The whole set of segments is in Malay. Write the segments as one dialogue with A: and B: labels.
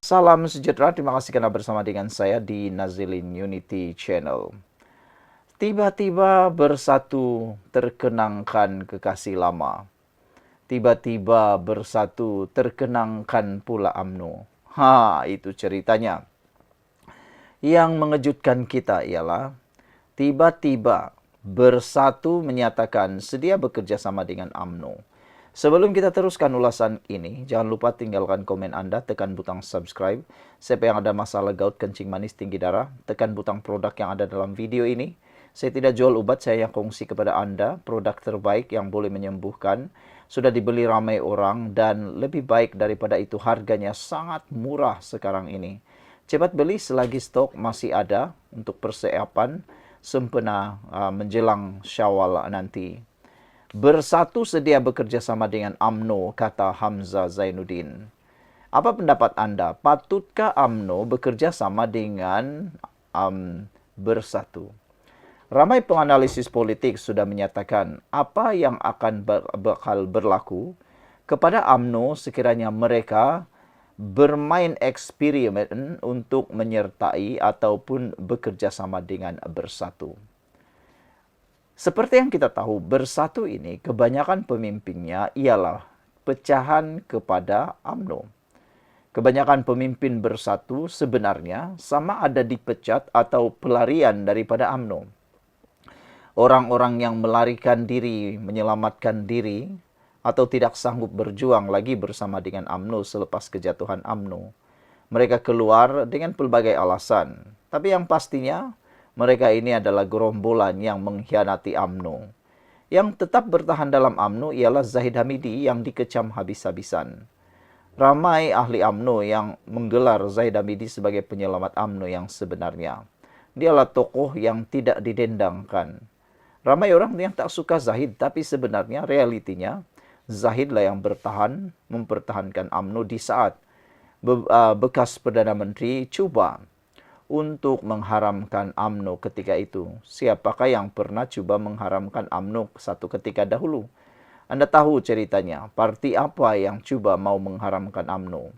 A: Salam sejahtera, terima kasih karena bersama dengan saya di Nazilin Unity Channel. Tiba-tiba bersatu terkenangkan kekasih lama. Tiba-tiba bersatu terkenangkan pula UMNO. Itu ceritanya. Yang mengejutkan kita ialah tiba-tiba bersatu menyatakan sedia bekerja sama dengan UMNO. Sebelum kita teruskan ulasan ini, jangan lupa tinggalkan komen Anda, tekan butang subscribe. Siapa yang ada masalah gout, kencing manis, tinggi darah, tekan butang produk yang ada dalam video ini. Saya tidak jual obat, saya yang kongsi kepada Anda produk terbaik yang boleh menyembuhkan. Sudah dibeli ramai orang dan lebih baik daripada itu harganya sangat murah sekarang ini. Cepat beli selagi stok masih ada untuk persiapan sempena menjelang Syawal nanti. Bersatu sedia bekerja sama dengan UMNO, kata Hamzah Zainuddin. Apa pendapat Anda? Patutkah UMNO bekerja sama dengan Bersatu? Ramai penganalisis politik sudah menyatakan apa yang akan bakal berlaku kepada UMNO sekiranya mereka bermain eksperimen untuk menyertai ataupun bekerja sama dengan Bersatu. Seperti yang kita tahu, Bersatu ini kebanyakan pemimpinnya ialah pecahan kepada UMNO. Kebanyakan pemimpin Bersatu sebenarnya sama ada dipecat atau pelarian daripada UMNO. Orang-orang yang melarikan diri, menyelamatkan diri, atau tidak sanggup berjuang lagi bersama dengan UMNO selepas kejatuhan UMNO. Mereka keluar dengan pelbagai alasan. Tapi yang pastinya, mereka ini adalah gerombolan yang mengkhianati UMNO. Yang tetap bertahan dalam UMNO ialah Zahid Hamidi yang dikecam habis-habisan. Ramai ahli UMNO yang menggelar Zahid Hamidi sebagai penyelamat UMNO yang sebenarnya. Dialah tokoh yang tidak didendangkan. Ramai orang yang tak suka Zahid, tapi sebenarnya realitinya Zahidlah yang bertahan, mempertahankan UMNO di saat bekas Perdana Menteri cuba untuk mengharamkan UMNO ketika itu. Siapakah yang pernah cuba mengharamkan UMNO satu ketika dahulu? Anda tahu ceritanya, parti apa yang cuba mau mengharamkan UMNO?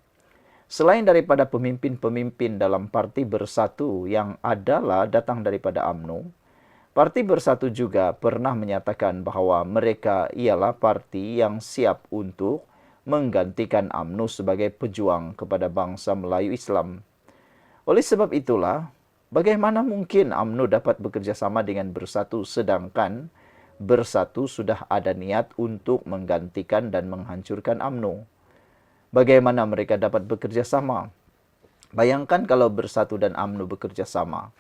A: Selain daripada pemimpin-pemimpin dalam parti Bersatu yang adalah datang daripada UMNO, parti Bersatu juga pernah menyatakan bahwa mereka ialah parti yang siap untuk menggantikan UMNO sebagai pejuang kepada bangsa Melayu Islam. Oleh sebab itulah, bagaimana mungkin UMNO dapat bekerja sama dengan Bersatu sedangkan Bersatu sudah ada niat untuk menggantikan dan menghancurkan UMNO? Bagaimana mereka dapat bekerja sama? Bayangkan kalau Bersatu dan UMNO bekerja sama.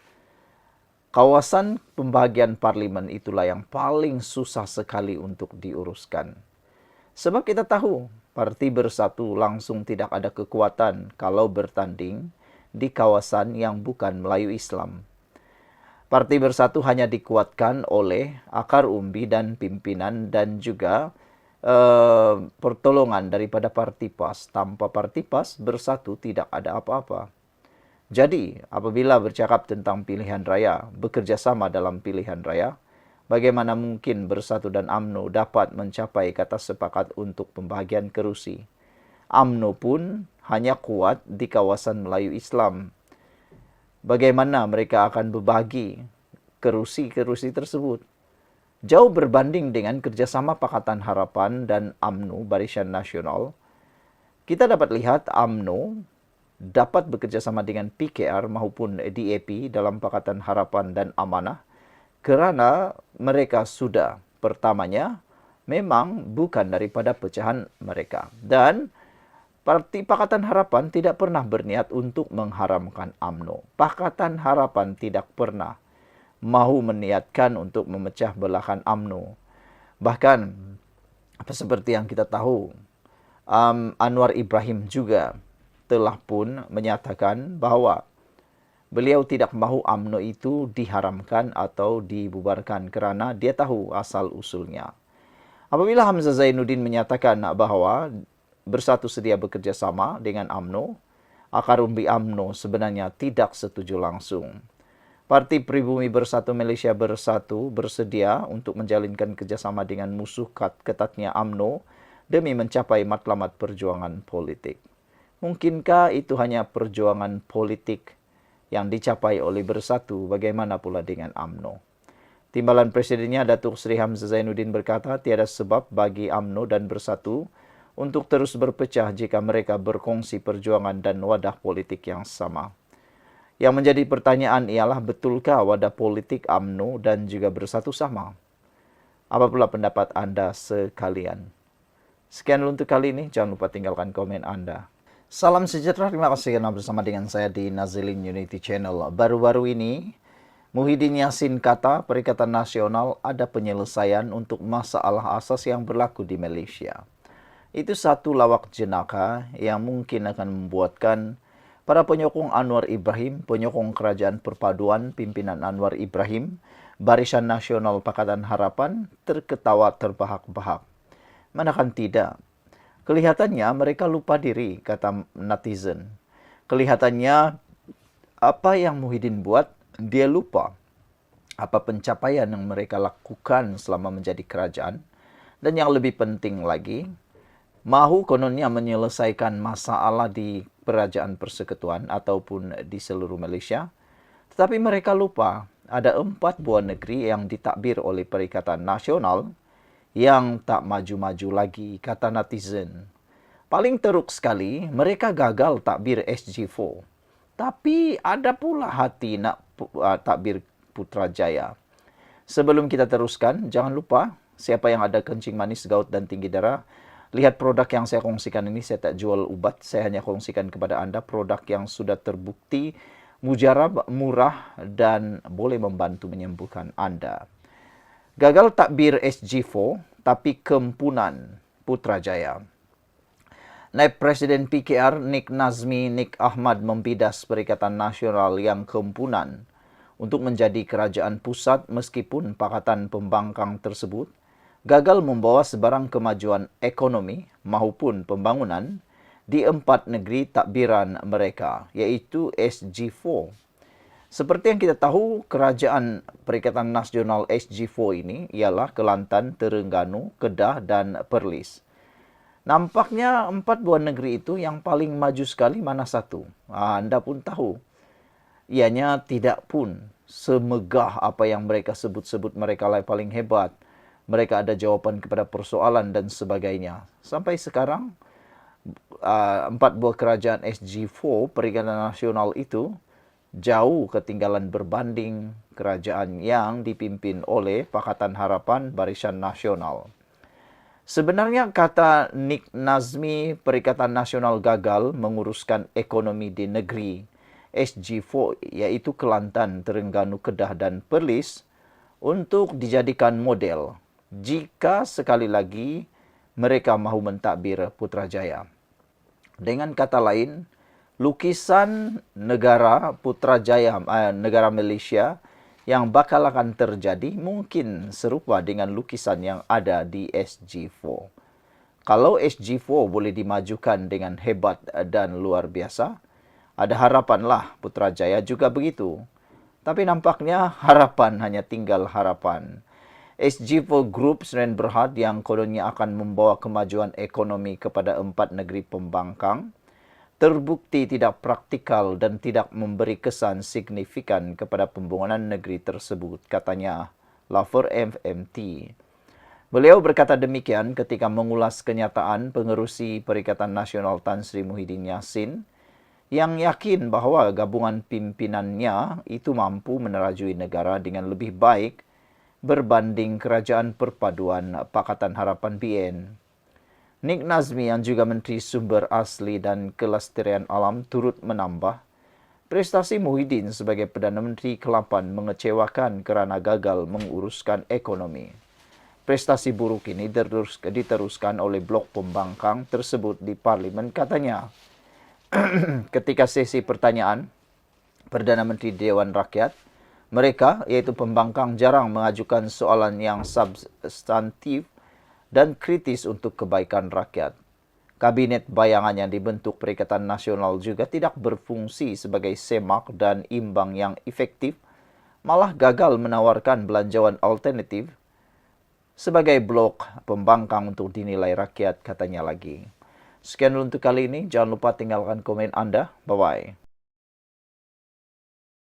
A: Kawasan pembagian parlimen itulah yang paling susah sekali untuk diuruskan. Sebab kita tahu, parti Bersatu langsung tidak ada kekuatan kalau bertanding di kawasan yang bukan Melayu Islam. Parti Bersatu hanya dikuatkan oleh akar umbi dan pimpinan dan juga pertolongan daripada parti PAS. Tanpa parti PAS, Bersatu tidak ada apa-apa. Jadi, apabila bercakap tentang pilihan raya, bekerja sama dalam pilihan raya, bagaimana mungkin Bersatu dan UMNO dapat mencapai kata sepakat untuk pembagian kerusi? UMNO pun hanya kuat di kawasan Melayu Islam. Bagaimana mereka akan berbagi kerusi-kerusi tersebut? Jauh berbanding dengan kerjasama Pakatan Harapan dan UMNO Barisan Nasional, kita dapat lihat UMNO dapat bekerja sama dengan PKR maupun DAP dalam Pakatan Harapan dan Amanah kerana mereka sudah pertamanya memang bukan daripada pecahan mereka. Dan Parti Pakatan Harapan tidak pernah berniat untuk mengharamkan UMNO. Pakatan Harapan tidak pernah mahu meniatkan untuk memecah belahkan UMNO. Bahkan, seperti yang kita tahu, Anwar Ibrahim juga telah pun menyatakan bahwa beliau tidak mahu UMNO itu diharamkan atau dibubarkan kerana dia tahu asal-usulnya. Apabila Hamzah Zainuddin menyatakan bahwa Bersatu sedia bekerja sama dengan UMNO, akar umbi UMNO sebenarnya tidak setuju langsung. Parti Pribumi Bersatu Malaysia Bersatu bersedia untuk menjalinkan kerjasama dengan musuh ketatnya UMNO demi mencapai matlamat perjuangan politik. Mungkinkah itu hanya perjuangan politik yang dicapai oleh Bersatu? Bagaimana pula dengan UMNO? Timbalan Presidennya Datuk Seri Hamzah Zainuddin berkata tiada sebab bagi UMNO dan Bersatu untuk terus berpecah jika mereka berkongsi perjuangan dan wadah politik yang sama. Yang menjadi pertanyaan ialah betulkah wadah politik UMNO dan juga Bersatu sama? Apa pula pendapat anda sekalian? Sekian untuk kali ini, jangan lupa tinggalkan komen anda. Salam sejahtera, terima kasih karena bersama dengan saya di Nazilin Unity Channel. Baru-baru ini, Muhyiddin Yassin kata Perikatan Nasional ada penyelesaian untuk masalah asas yang berlaku di Malaysia. Itu satu lawak jenaka yang mungkin akan membuatkan para penyokong Anwar Ibrahim, penyokong Kerajaan Perpaduan pimpinan Anwar Ibrahim, Barisan Nasional Pakatan Harapan terketawa terbahak-bahak. Manakan tidak? Kelihatannya mereka lupa diri, kata netizen. Kelihatannya apa yang Muhyiddin buat, dia lupa apa pencapaian yang mereka lakukan selama menjadi kerajaan. Dan yang lebih penting lagi, mahu kononnya menyelesaikan masalah di Kerajaan Persekutuan ataupun di seluruh Malaysia. Tetapi mereka lupa ada 4 buah negeri yang ditakbir oleh Perikatan Nasional yang tak maju-maju lagi, kata netizen. Paling teruk sekali, mereka gagal takbir SG4. Tapi ada pula hati nak takbir Putrajaya. Sebelum kita teruskan, jangan lupa siapa yang ada kencing manis, gout dan tinggi darah. Lihat produk yang saya kongsikan ini, saya tak jual ubat. Saya hanya kongsikan kepada anda produk yang sudah terbukti mujarab, murah dan boleh membantu menyembuhkan anda. Gagal takbir SG4, tapi kempunan Putrajaya. Naib Presiden PKR Nik Nazmi Nik Ahmad membidas Perikatan Nasional yang kempunan untuk menjadi kerajaan pusat meskipun Pakatan Pembangkang tersebut gagal membawa sebarang kemajuan ekonomi maupun pembangunan di 4 negeri takbiran mereka, iaitu SG4. Seperti yang kita tahu, kerajaan Perikatan Nasional SG4 ini ialah Kelantan, Terengganu, Kedah dan Perlis. Nampaknya 4 buah negeri itu yang paling maju sekali mana satu? Anda pun tahu. Ianya tidak pun semegah apa yang mereka sebut-sebut mereka lah paling hebat. Mereka ada jawapan kepada persoalan dan sebagainya. Sampai sekarang, 4 buah kerajaan SG4 Perikatan Nasional itu jauh ketinggalan berbanding kerajaan yang dipimpin oleh Pakatan Harapan Barisan Nasional. Sebenarnya kata Nik Nazmi, Perikatan Nasional gagal menguruskan ekonomi di negeri SG4, yaitu Kelantan, Terengganu, Kedah dan Perlis, untuk dijadikan model jika sekali lagi mereka mahu mentadbir Putrajaya. Dengan kata lain, lukisan negara Putrajaya, negara Malaysia yang bakal akan terjadi mungkin serupa dengan lukisan yang ada di SG4. Kalau SG4 boleh dimajukan dengan hebat dan luar biasa, ada harapanlah Putrajaya juga begitu. Tapi nampaknya harapan hanya tinggal harapan. SG4 Group Sdn Bhd yang kononnya akan membawa kemajuan ekonomi kepada 4 negeri pembangkang, terbukti tidak praktikal dan tidak memberi kesan signifikan kepada pembangunan negeri tersebut, katanya Lafer FMT. Beliau berkata demikian ketika mengulas kenyataan pengerusi Perikatan Nasional Tan Sri Muhyiddin Yassin yang yakin bahawa gabungan pimpinannya itu mampu menerajui negara dengan lebih baik berbanding Kerajaan Perpaduan Pakatan Harapan BN. Nik Nazmi yang juga Menteri Sumber Asli dan Kelestarian Alam turut menambah, prestasi Muhyiddin sebagai Perdana Menteri ke-8 mengecewakan kerana gagal menguruskan ekonomi. Prestasi buruk ini diteruskan oleh blok pembangkang tersebut di Parlimen, katanya. Ketika sesi pertanyaan Perdana Menteri Dewan Rakyat, mereka, iaitu pembangkang, jarang mengajukan soalan yang substantif dan kritis untuk kebaikan rakyat. Kabinet bayangan yang dibentuk Perikatan Nasional juga tidak berfungsi sebagai semak dan imbang yang efektif, malah gagal menawarkan belanjawan alternatif sebagai blok pembangkang untuk dinilai rakyat, katanya lagi. Sekian dulu untuk kali ini. Jangan lupa tinggalkan komen Anda. Bye-bye.